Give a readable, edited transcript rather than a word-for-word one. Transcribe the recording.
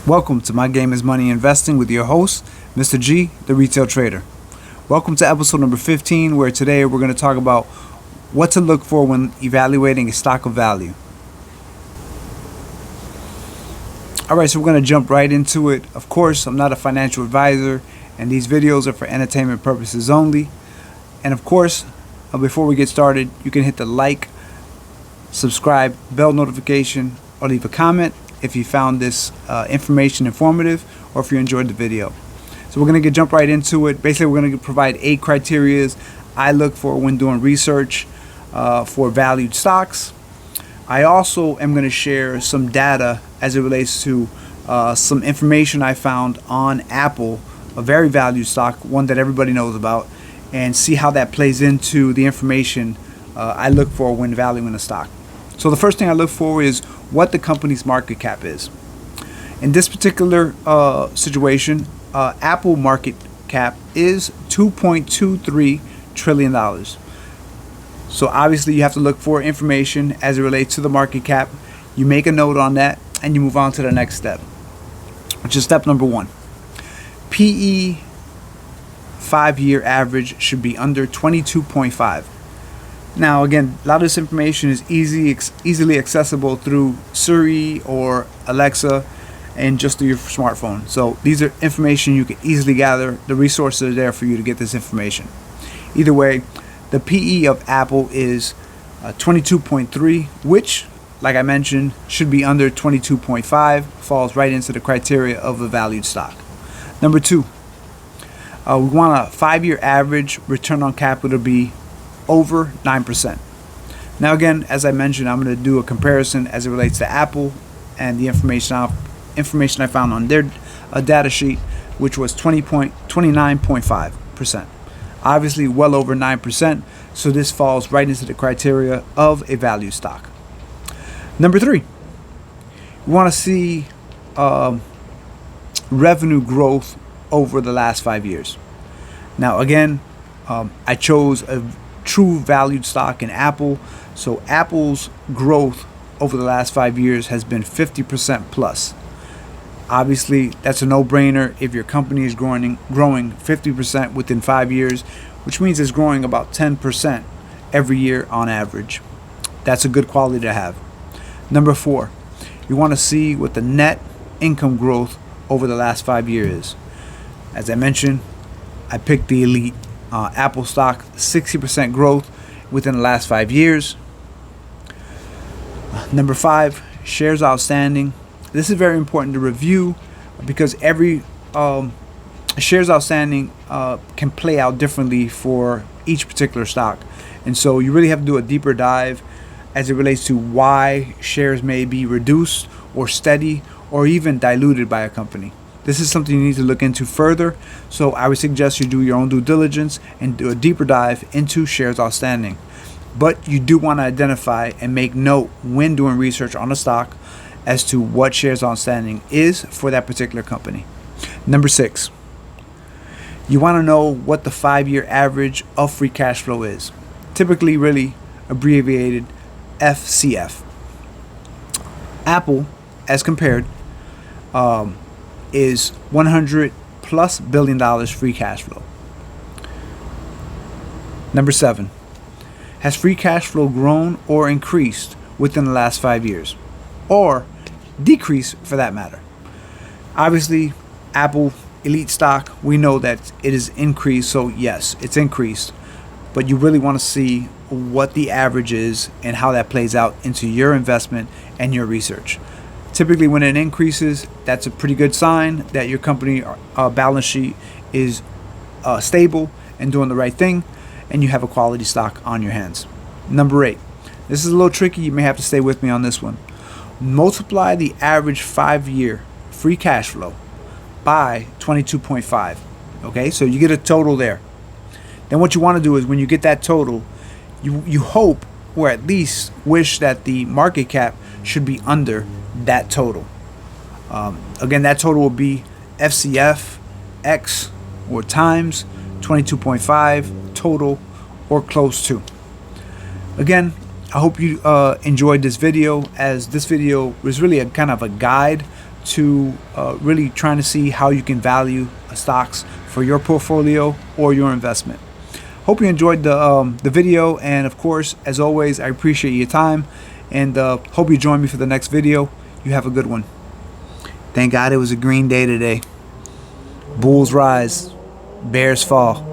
Welcome to My Game is Money Investing with your host, Mr. G, the Retail Trader. Welcome to episode number 15, where today we're going to talk about what to look for when evaluating a stock of value. Alright, so we're going to jump right into it. Of course, I'm not a financial advisor, and these videos are for entertainment purposes only. And of course, before we get started, you can hit the like, subscribe, bell notification, or leave a comment if you found this information informative or if you enjoyed the video. So we're going to jump right into it. Basically, we're going to provide 8 criteria I look for when doing research for valued stocks. I also am going to share some data as it relates to some information I found on Apple, a very valued stock, one that everybody knows about, and see how that plays into the information I look for when valuing a stock. So the first thing I look for is what the company's market cap is. In this particular situation, Apple market cap is $2.23 trillion. So obviously you have to look for information as it relates to the market cap. You make a note on that and you move on to the next step, which is step number 1. PE 5-year average should be under 22.5. Now again, a lot of this information is easily accessible through Siri or Alexa and just through your smartphone. So these are information you can easily gather. The resources are there for you to get this information. Either way, the PE of Apple is 22.3, which, like I mentioned, should be under 22.5, falls right into the criteria of a valued stock. Number 2, we want a 5-year average return on capital to be over 9%. Now again, as I mentioned, I'm going to do a comparison as it relates to Apple and the information I found on their data sheet, which was 29.5%. Obviously well over 9%, so this falls right into the criteria of a value stock. Number 3, we want to see revenue growth over the last 5 years. Now again, I chose a true valued stock in Apple. So Apple's growth over the last 5 years has been 50% plus. Obviously, that's a no-brainer if your company is growing 50% within 5 years, which means it's growing about 10% every year on average. That's a good quality to have. Number 4, you want to see what the net income growth over the last 5 years is. As I mentioned, I picked the elite Apple stock, 60% growth within the last 5 years. Number 5, shares outstanding. This is very important to review because every shares outstanding can play out differently for each particular stock. And so you really have to do a deeper dive as it relates to why shares may be reduced or steady or even diluted by a company. This is something you need to look into further, so I would suggest you do your own due diligence and do a deeper dive into shares outstanding. But you do want to identify and make note when doing research on a stock as to what shares outstanding is for that particular company. Number 6, you want to know what the 5-year average of free cash flow is, typically really abbreviated FCF. Apple, as compared, is $100+ billion free cash flow. Number 7, has free cash flow grown or increased within the last 5 years, or decreased for that matter? Obviously, Apple elite stock, we know that it is increased, so yes, it's increased, but you really want to see what the average is and how that plays out into your investment and your research. Typically, when it increases, that's a pretty good sign that your company balance sheet is stable and doing the right thing, and you have a quality stock on your hands. Number 8. This is a little tricky. You may have to stay with me on this one. Multiply the average 5-year free cash flow by 22.5. Okay, so you get a total there. Then what you want to do is when you get that total, you hope or at least wish that the market cap should be under that total. Again, that total will be FCF X or times 22.5 total or close to. Again, I hope you enjoyed this video, as this video was really a kind of a guide to really trying to see how you can value stocks for your portfolio or your investment. Hope you enjoyed the video, and of course, as always, I appreciate your time, and hope you join me for the next video. You have a good one. Thank God it was a green day today. Bulls rise, Bears fall.